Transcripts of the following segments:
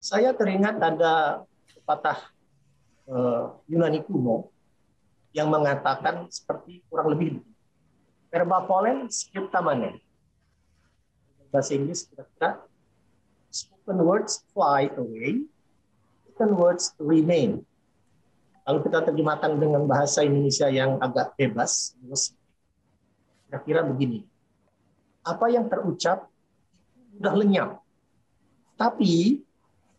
Saya teringat ada pepatah Yunani kuno yang mengatakan seperti kurang lebih verba volen scripta manen. Bahasa Inggris kira-kira spoken words fly away, written words remain. Kalau kita terjemahkan dengan bahasa Indonesia yang agak bebas, kira-kira begini. Apa yang terucap sudah lenyap, tapi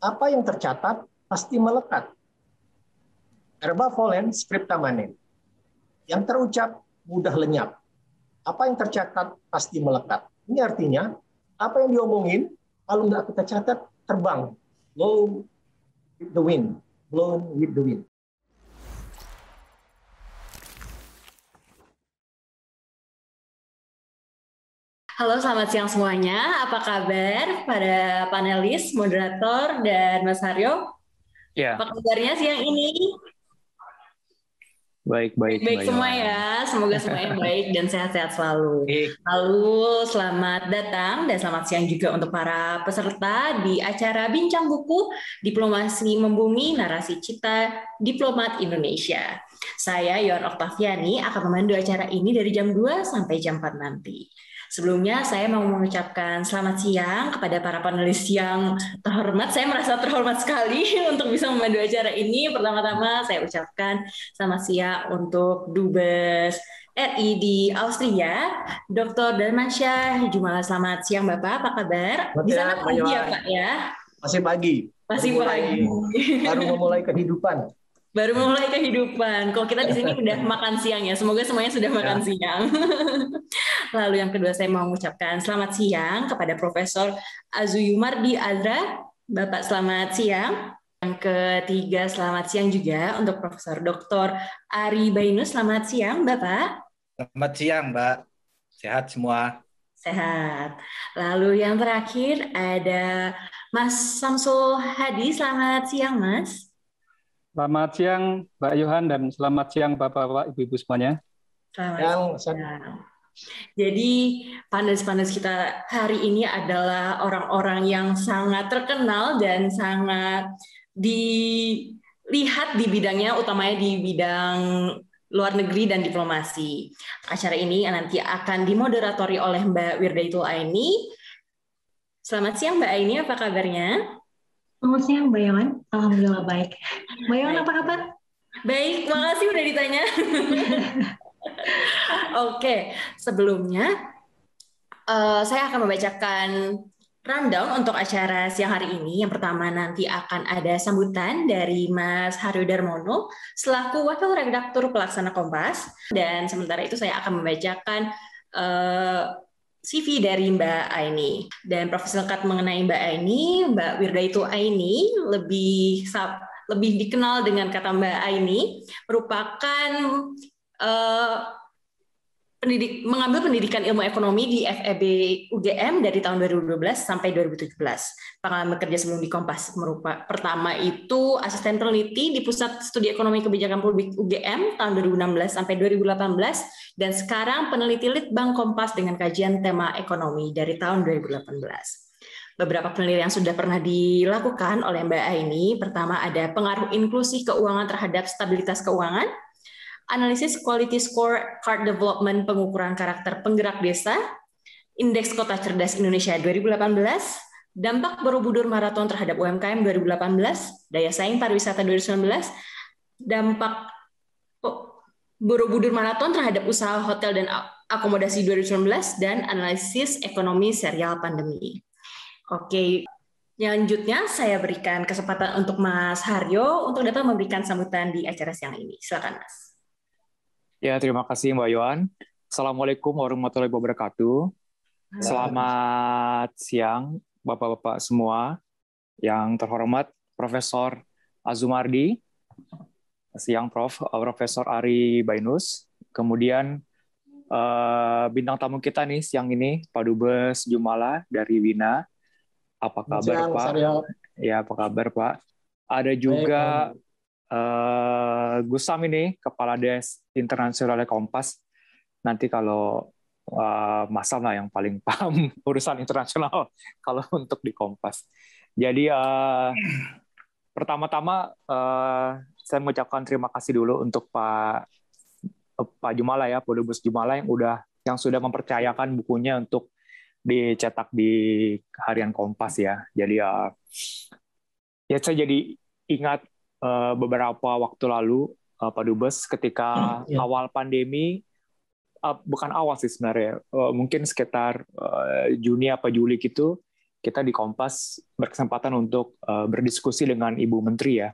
apa yang tercatat pasti melekat. Verba volen scripta manen. Yang terucap mudah lenyap. Apa yang tercatat pasti melekat. Ini artinya apa yang diomongin kalau nggak kita catat terbang, blown with the wind, blown with the wind. Halo, selamat siang semuanya. Apa kabar para panelis, moderator, dan Mas Haryo? Ya, Apa kabarnya siang ini? baik Baik semua Yohan. ya. Semoga semuanya baik dan sehat-sehat selalu. Lalu selamat datang dan selamat siang juga untuk para peserta di acara Bincang Buku Diplomasi Membumi Narasi Cita Diplomat Indonesia. Saya Yohan Oktaviani akan memandu acara ini dari jam 2 sampai jam 4 nanti. Sebelumnya saya mau mengucapkan selamat siang kepada para panelis yang terhormat. Saya merasa terhormat sekali untuk bisa memandu acara ini. Pertama-tama saya ucapkan selamat siang untuk Dubes RI di Austria, Dr. Darmansyah Jumala. Selamat siang Bapak, apa kabar? Di sana pagi ya Pak ya? Masih pagi. Masih pagi. Baru memulai kehidupan. Baru memulai kehidupan. Kok kita di sini udah makan siang ya? Semoga semuanya sudah makan siang. Lalu yang kedua saya mau mengucapkan selamat siang kepada Profesor Azuyumardi Azra. Bapak selamat siang. Yang ketiga selamat siang juga untuk Profesor Dr. Ari Bainus. Selamat siang Bapak. Selamat siang Mbak. Sehat semua? Sehat. Lalu yang terakhir ada Mas Samsul Hadi. Selamat siang Mas. Selamat siang Mbak Yohan dan selamat siang Bapak-Bapak, Ibu-Ibu semuanya. Selamat siang. Jadi panelis-panelis kita hari ini adalah orang-orang yang sangat terkenal dan sangat dilihat di bidangnya, utamanya di bidang luar negeri dan diplomasi. Acara ini nanti akan dimoderatori oleh Mbak Wirdaitul Aini. Selamat siang Mbak Aini, apa kabarnya? Selamat siang Mbak Yohan, alhamdulillah baik. Mbak Yohan apa kabar? Baik, makasih udah ditanya. Oke, sebelumnya saya akan membacakan rundown untuk acara siang hari ini. Yang pertama nanti akan ada sambutan dari Mas Haryo Darmono selaku Wakil Redaktur Pelaksana Kompas. Dan sementara itu saya akan membacakan CV dari Mbak Aini. Dan profil lengkap mengenai Mbak Aini, Mbak Wirdaitul Aini lebih dikenal dengan kata Mbak Aini, merupakan mengambil pendidikan ilmu ekonomi di FEB UGM dari tahun 2012 sampai 2017. Pengalaman kerja sebelum di Kompas pertama itu asisten peneliti di Pusat Studi Ekonomi Kebijakan Publik UGM tahun 2016 sampai 2018 dan sekarang peneliti Litbang Kompas dengan kajian tema ekonomi dari tahun 2018. Beberapa penelitian yang sudah pernah dilakukan oleh Mbak Aini, pertama ada pengaruh inklusi keuangan terhadap stabilitas keuangan, analisis quality score card development pengukuran karakter penggerak desa, indeks kota cerdas Indonesia 2018, dampak Borobudur Marathon terhadap UMKM 2018, daya saing pariwisata 2019, dampak Borobudur Marathon terhadap usaha hotel dan akomodasi 2019, dan analisis ekonomi serial pandemi. Oke, selanjutnya saya berikan kesempatan untuk Mas Haryo untuk dapat memberikan sambutan di acara siang ini. Silakan Mas. Ya, terima kasih Mbak Yohan. Assalamualaikum warahmatullahi wabarakatuh. Selamat siang Bapak-Bapak semua. Yang terhormat Profesor Azumardi, siang Profesor Ari Bainus, kemudian bintang tamu kita nih siang ini Pak Dubes Jumala dari Wina. Apa kabar Pak? Ya, apa kabar Pak? Ada juga Gusam ini, Kepala Des Internasional Kompas. Nanti kalau Mas Sam lah yang paling paham urusan internasional kalau untuk di Kompas. Jadi pertama-tama saya mengucapkan terima kasih dulu untuk Pak Jumala ya, Pak Dubes Jumala yang sudah mempercayakan bukunya untuk dicetak di harian Kompas ya. Jadi ya saya jadi ingat beberapa waktu lalu Pak Dubes ketika awal pandemi, bukan awal sih sebenarnya, mungkin sekitar Juni apa Juli gitu, kita di Kompas berkesempatan untuk berdiskusi dengan Ibu Menteri ya.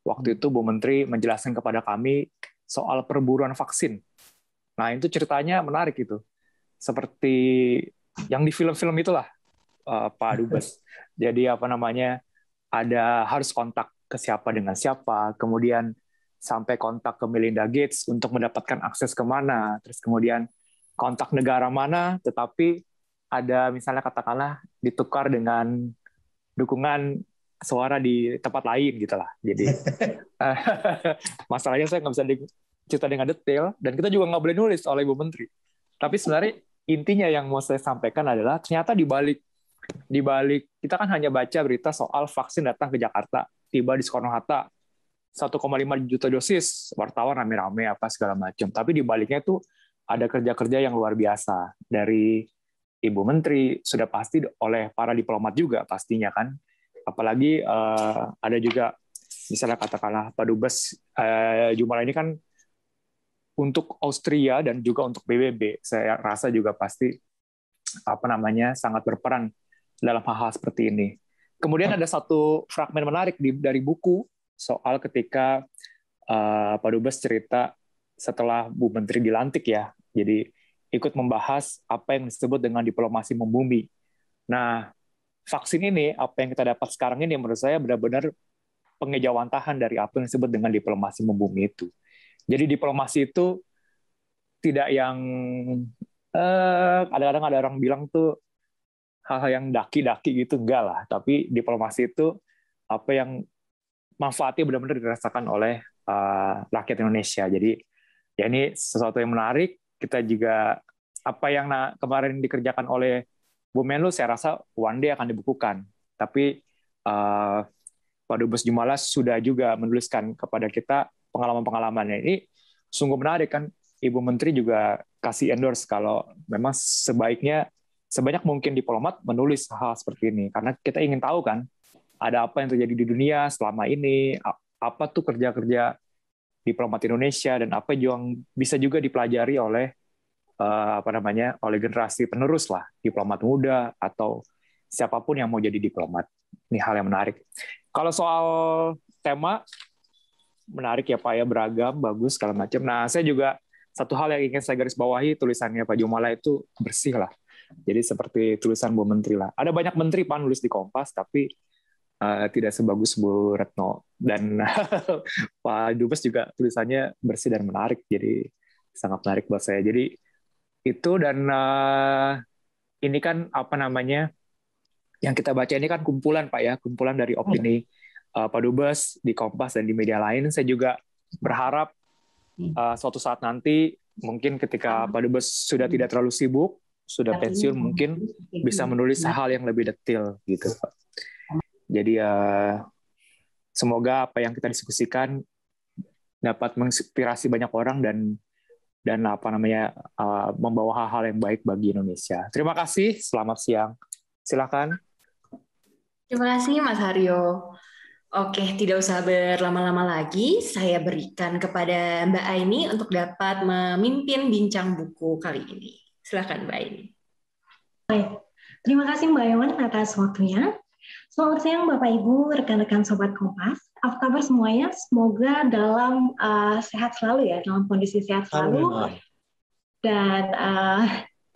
Waktu itu Bu Menteri menjelaskan kepada kami soal perburuan vaksin. Nah itu ceritanya menarik itu, seperti yang di film-film itulah Pak Dubes. Jadi ada harus kontak ke siapa dengan siapa, kemudian sampai kontak ke Melinda Gates untuk mendapatkan akses kemana, terus kemudian kontak negara mana, tetapi ada misalnya katakanlah ditukar dengan dukungan suara di tempat lain gitu lah. Jadi masalahnya saya nggak bisa cerita dengan detail, dan kita juga nggak boleh nulis oleh Ibu Menteri. Tapi sebenarnya intinya yang mau saya sampaikan adalah ternyata di balik kita kan hanya baca berita soal vaksin datang ke Jakarta, tiba di Soekarno-Hatta, 1,5 juta dosis, wartawan rame-rame apa segala macam. Tapi di baliknya itu ada kerja-kerja yang luar biasa dari Ibu Menteri, sudah pasti oleh para diplomat juga pastinya kan. Apalagi ada juga misalnya katakanlah Pak Dubes Jumala ini kan untuk Austria dan juga untuk PBB, saya rasa juga pasti sangat berperan dalam hal-hal seperti ini. Kemudian ada satu fragmen menarik dari buku soal ketika Pak Dubes cerita setelah Bu Menteri dilantik ya, jadi ikut membahas apa yang disebut dengan diplomasi membumi. Nah, vaksin ini, apa yang kita dapat sekarang ini menurut saya benar-benar pengejawantahan dari apa yang disebut dengan diplomasi membumi itu. Jadi diplomasi itu tidak yang kadang-kadang ada orang bilang tuh hal-hal yang daki-daki gitu, enggak lah. Tapi diplomasi itu apa yang manfaatnya benar-benar dirasakan oleh rakyat Indonesia. Jadi ya ini sesuatu yang menarik. Kita juga apa yang kemarin dikerjakan oleh Bu Menlu, saya rasa one day akan dibukukan. Tapi Pak Dubes Jumala sudah juga menuliskan kepada kita pengalaman-pengalamannya. Ini sungguh menarik kan. Ibu Menteri juga kasih endorse kalau memang sebanyak mungkin diplomat menulis hal seperti ini. Karena kita ingin tahu kan, ada apa yang terjadi di dunia selama ini, apa tuh kerja-kerja diplomat Indonesia, dan apa yang bisa juga dipelajari oleh oleh generasi penerus lah, diplomat muda atau siapapun yang mau jadi diplomat. Ini hal yang menarik. Kalau soal tema, menarik ya Pak ya, beragam, bagus, segala macam. Nah, saya juga satu hal yang ingin saya garis bawahi, tulisannya Pak Jumala itu bersih lah. Jadi seperti tulisan Bu Menteri lah. Ada banyak menteri Pak nulis di Kompas, tapi tidak sebagus Bu Retno. Dan Pak Dubes juga tulisannya bersih dan menarik, jadi sangat menarik buat saya. Jadi itu, dan ini kan yang kita baca ini kan kumpulan Pak ya, kumpulan dari opini Pak Dubes di Kompas dan di media lain. Saya juga berharap suatu saat nanti mungkin ketika Pak Dubes sudah tidak terlalu sibuk, sudah pensiun, mungkin bisa menulis hal yang lebih detail gitu Pak. Jadi semoga apa yang kita diskusikan dapat menginspirasi banyak orang dan membawa hal-hal yang baik bagi Indonesia. Terima kasih, selamat siang. Silakan. Terima kasih Mas Haryo. Oke, tidak usah berlama-lama lagi. Saya berikan kepada Mbak Aini untuk dapat memimpin bincang buku kali ini. Silakan Mbak Aini. Baik, terima kasih Mbak Awan atas waktunya. Selamat siang Bapak Ibu, rekan-rekan Sobat Kompas. Apa kabar semuanya? Semoga dalam sehat selalu ya, dalam kondisi sehat selalu. Dan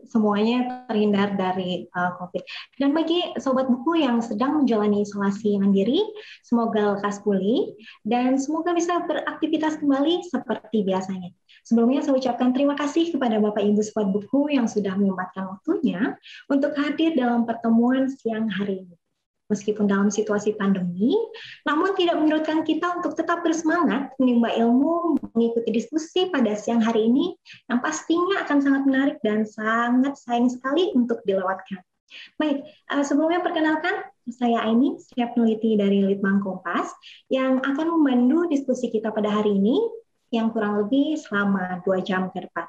semuanya terhindar dari COVID. Dan bagi Sobat Buku yang sedang menjalani isolasi mandiri, semoga lekas pulih dan semoga bisa beraktivitas kembali seperti biasanya. Sebelumnya saya ucapkan terima kasih kepada Bapak Ibu Sobat Buku yang sudah menyempatkan waktunya untuk hadir dalam pertemuan siang hari ini. Meskipun dalam situasi pandemi, namun tidak menyurutkan kita untuk tetap bersemangat menimba ilmu, mengikuti diskusi pada siang hari ini yang pastinya akan sangat menarik dan sangat sayang sekali untuk dilewatkan. Baik, sebelumnya perkenalkan, saya Aini, staf peneliti dari Litbang Kompas, yang akan memandu diskusi kita pada hari ini, yang kurang lebih selama 2 jam ke depan.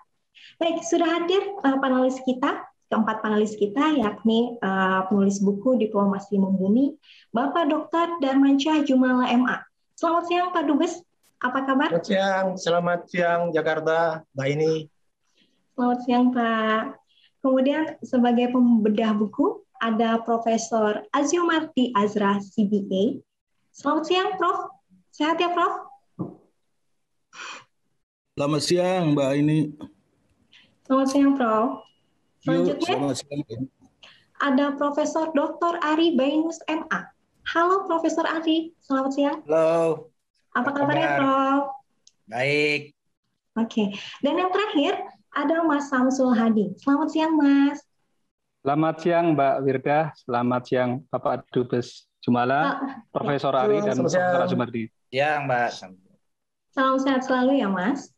Baik, sudah hadir panelis kita, keempat panelis kita, yakni penulis buku Diplomasi Membumi, Bapak Dr. Darmansyah Jumala MA. Selamat siang Pak Dubes, apa kabar? Selamat siang Jakarta, Mbak Ini. Selamat siang Pak. Kemudian sebagai pembedah buku, ada Profesor Aziumardi Azra, CBA. Selamat siang Prof. Sehat ya Prof? Selamat siang Mbak Ini. Selamat siang Prof. Selanjutnya, ada Profesor Dr. Ari Bainus MA. Halo Profesor Ari, selamat siang. Halo. Apa kabarnya Prof? Baik. Oke, dan yang terakhir ada Mas Samsul Hadi. Selamat siang Mas. Selamat siang Mbak Wirda, selamat siang Bapak Dubes Jumala, Profesor Ari dan Profesor Aziumardi. Siang Mbak. Salam sehat selalu ya Mas.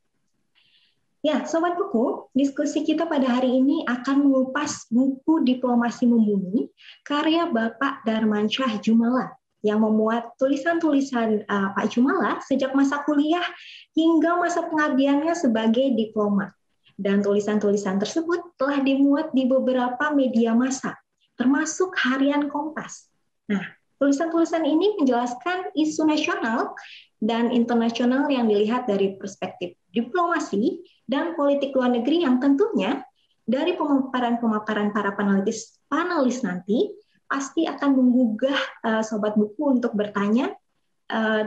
Ya, Sobat Buku, diskusi kita pada hari ini akan mengupas buku Diplomasi Membumi, karya Bapak Darmansyah Jumala, yang memuat tulisan-tulisan Pak Jumala sejak masa kuliah hingga masa pengabdiannya sebagai diplomat. Dan tulisan-tulisan tersebut telah dimuat di beberapa media massa, termasuk Harian Kompas. Nah, tulisan-tulisan ini menjelaskan isu nasional dan internasional yang dilihat dari perspektif diplomasi dan politik luar negeri yang tentunya dari pemaparan-pemaparan para panelis nanti pasti akan menggugah Sobat Buku untuk bertanya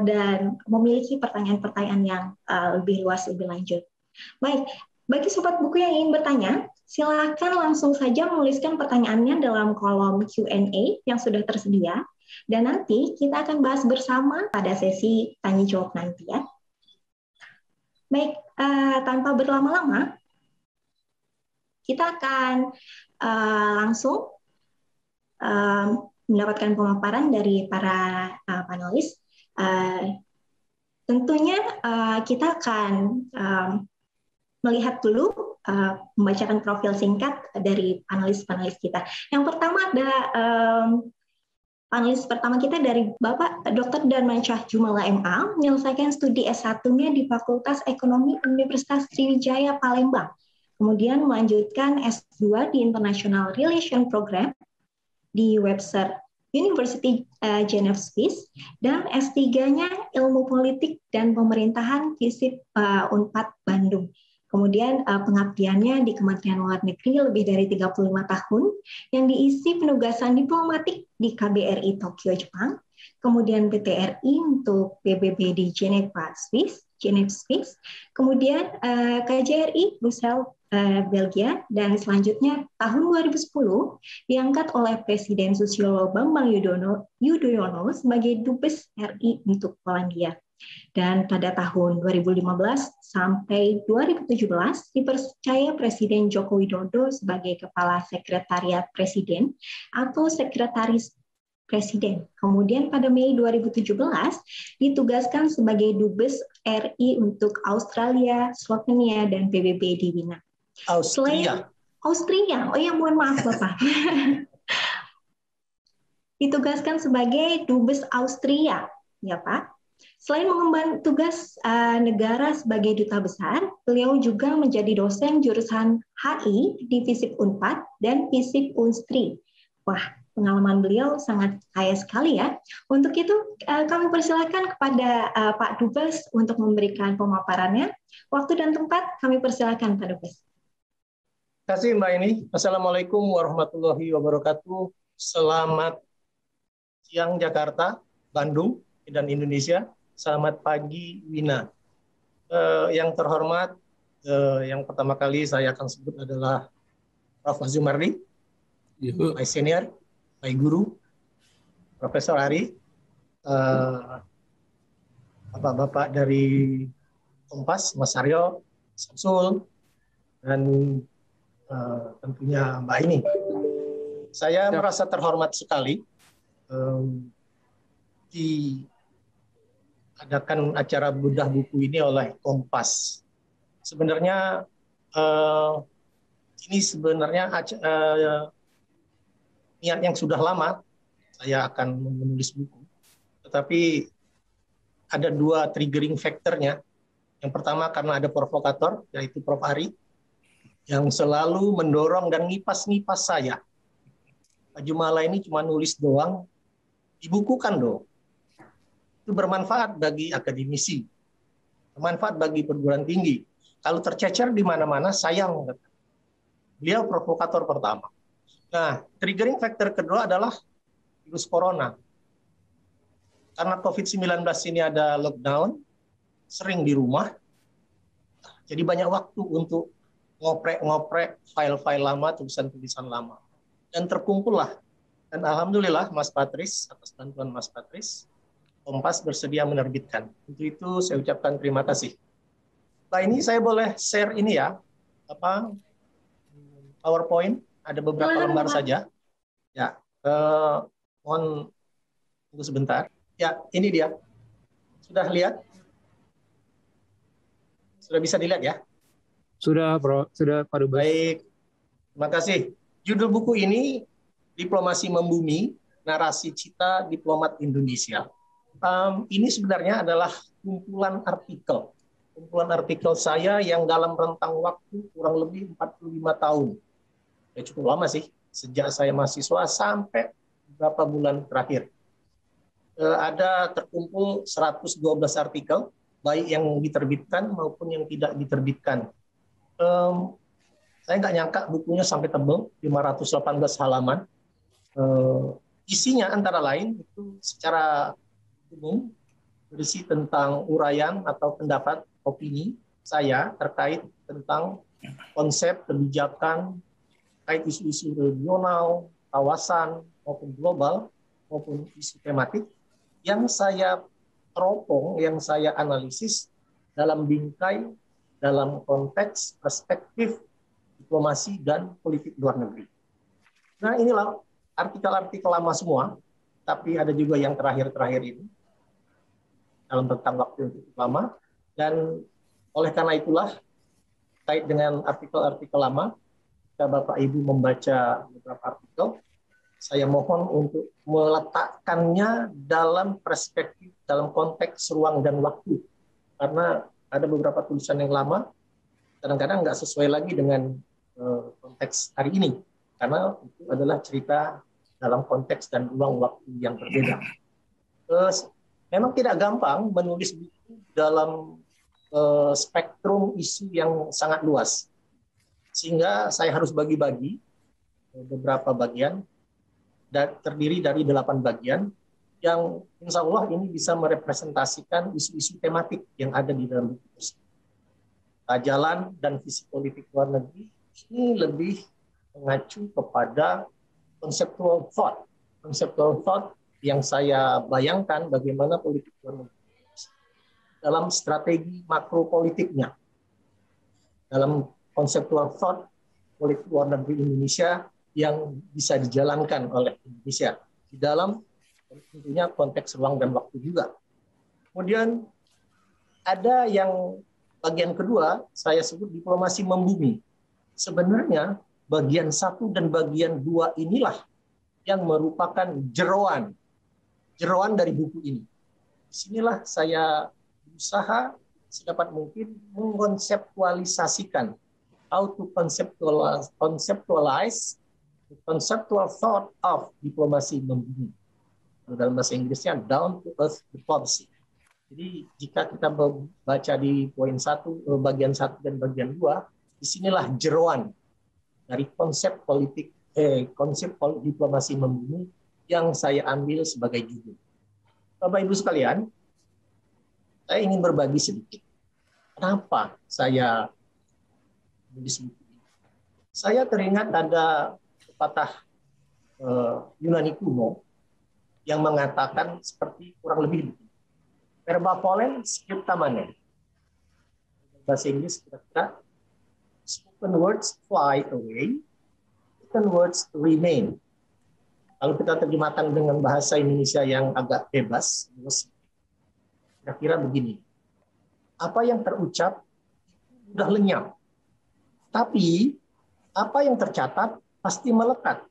dan memiliki pertanyaan-pertanyaan yang lebih luas, lebih lanjut. Baik, bagi Sobat Buku yang ingin bertanya, silakan langsung saja menuliskan pertanyaannya dalam kolom Q&A yang sudah tersedia, dan nanti kita akan bahas bersama pada sesi tanya-jawab nanti ya. Baik, tanpa berlama-lama, kita akan langsung mendapatkan pemaparan dari para panelis. Tentunya kita akan melihat dulu, membacakan profil singkat dari panelis-panelis kita. Yang pertama ada panelis pertama kita dari Bapak Dr. Darmansyah Jumala MA, menyelesaikan studi S1-nya di Fakultas Ekonomi Universitas Sriwijaya Palembang. Kemudian melanjutkan S2 di International Relation Program di Webster University Geneva, Swiss, dan S3-nya Ilmu Politik dan Pemerintahan FISIP Unpad Bandung. Kemudian pengabdiannya di Kementerian Luar Negeri lebih dari 35 tahun, yang diisi penugasan diplomatik di KBRI Tokyo, Jepang, kemudian PTRI untuk PBB di Geneva, Swiss, kemudian KJRI Brussels, Belgia, dan selanjutnya tahun 2010 diangkat oleh Presiden Susilo Bambang Yudhoyono sebagai Dubes RI untuk Polandia. Dan pada tahun 2015 sampai 2017 dipercaya Presiden Joko Widodo sebagai Kepala Sekretariat Presiden atau Sekretaris Presiden. Kemudian pada Mei 2017 ditugaskan sebagai Dubes RI untuk Australia, Slovenia, dan PBB di Wina. Austria. Oh ya, mohon maaf Bapak. Ditugaskan sebagai Dubes Austria, ya Pak. Selain mengemban tugas negara sebagai duta besar, beliau juga menjadi dosen jurusan HI di FISIP Unpad dan FISIP Unstri. Wah, pengalaman beliau sangat kaya sekali ya. Untuk itu kami persilakan kepada Pak Dubes untuk memberikan pemaparannya. Waktu dan tempat kami persilakan Pak Dubes. Terima kasih Mbak Ini. Assalamualaikum warahmatullahi wabarakatuh. Selamat siang Jakarta, Bandung, dan Indonesia. Selamat pagi Wina. Yang terhormat, yang pertama kali saya akan sebut adalah Prof. Aziumardi, my senior, my guru, Profesor Ari, bapak-bapak dari Kompas, Mas Aryo, Samsul, dan tentunya Mbak Ini. Saya merasa terhormat sekali diadakan acara bedah buku ini oleh Kompas. Sebenarnya ini sebenarnya niat yang sudah lama saya akan menulis buku, tetapi ada dua triggering factornya. Yang pertama karena ada provokator, yaitu Prof. Ari, yang selalu mendorong dan ngipas-ngipas saya. Pak Jumala ini cuma nulis doang, dibukukan dong. Itu bermanfaat bagi akademisi, bermanfaat bagi perguruan tinggi. Kalau tercecer di mana-mana, sayang. Beliau provokator pertama. Nah, triggering factor kedua adalah virus corona. Karena COVID-19 ini ada lockdown, sering di rumah, jadi banyak waktu untuk ngoprek-ngoprek file-file lama, tulisan-tulisan lama. Dan terkumpullah. Dan alhamdulillah Mas Patris, atas bantuan Mas Patris, Kompas bersedia menerbitkan. Untuk itu saya ucapkan terima kasih. Nah, ini saya boleh share ini ya, PowerPoint, ada beberapa lembar saja. Ya, mohon tunggu sebentar. Ya, ini dia. Sudah lihat? Sudah bisa dilihat ya? Sudah, Bro. Sudah, Pak Dubes. Baik. Terima kasih. Judul buku ini Diplomasi Membumi, Narasi Cita Diplomat Indonesia. Ini sebenarnya adalah kumpulan artikel. Kumpulan artikel saya yang dalam rentang waktu kurang lebih 45 tahun. Ya cukup lama sih. Sejak saya mahasiswa sampai beberapa bulan terakhir. Ada terkumpul 112 artikel, baik yang diterbitkan maupun yang tidak diterbitkan. Saya nggak nyangka bukunya sampai tebal, 518 halaman. Isinya antara lain itu secara umum berisi tentang uraian atau pendapat opini saya terkait tentang konsep kebijakan terkait isu-isu regional, kawasan maupun global maupun isu tematik yang saya teropong, yang saya analisis dalam bingkai, dalam konteks perspektif diplomasi dan politik luar negeri. Nah, inilah artikel-artikel lama semua, tapi ada juga yang terakhir-terakhir ini dalam tentang waktu yang cukup lama. Dan oleh karena itulah, terkait dengan artikel-artikel lama, jika Bapak Ibu membaca beberapa artikel, saya mohon untuk meletakkannya dalam perspektif, dalam konteks ruang dan waktu. Karena ada beberapa tulisan yang lama, kadang-kadang nggak sesuai lagi dengan konteks hari ini. Karena itu adalah cerita dalam konteks dan ruang waktu yang berbeda. Memang tidak gampang menulis buku dalam spektrum isu yang sangat luas. Sehingga saya harus bagi-bagi beberapa bagian, dan terdiri dari 8 bagian yang insya Allah ini bisa merepresentasikan isu-isu tematik yang ada di dalam buku tersebut. Jalan dan visi politik luar negeri ini lebih mengacu kepada conceptual thought. Conceptual thought yang saya bayangkan bagaimana politik luar negeri dalam strategi makropolitiknya. Dalam conceptual thought politik luar negeri Indonesia yang bisa dijalankan oleh Indonesia di dalam tentunya konteks ruang dan waktu juga. Kemudian ada yang bagian kedua saya sebut diplomasi membumi. Sebenarnya bagian 1 dan bagian 2 inilah yang merupakan jeroan dari buku ini. Disinilah saya berusaha sedapat mungkin mengkonseptualisasikan, how to conceptualize the conceptual thought of diplomasi membumi. Dalam bahasa Inggrisnya down to earth diplomacy. Jadi jika kita baca di poin 1, bagian 1 dan bagian 2, disinilah jeroan dari konsep diplomasi membumi yang saya ambil sebagai judul. Bapak Ibu sekalian, saya ingin berbagi sedikit. Kenapa saya menulis buku ini? Saya teringat ada pepatah Yunani kuno yang mengatakan seperti kurang lebih begini. Verba volen scripta manen. Bahasa Inggris kira-kira spoken words fly away, written words remain. Kalau kita terjemahkan dengan bahasa Indonesia yang agak bebas, kira-kira begini. Apa yang terucap sudah lenyap, tapi apa yang tercatat pasti melekat.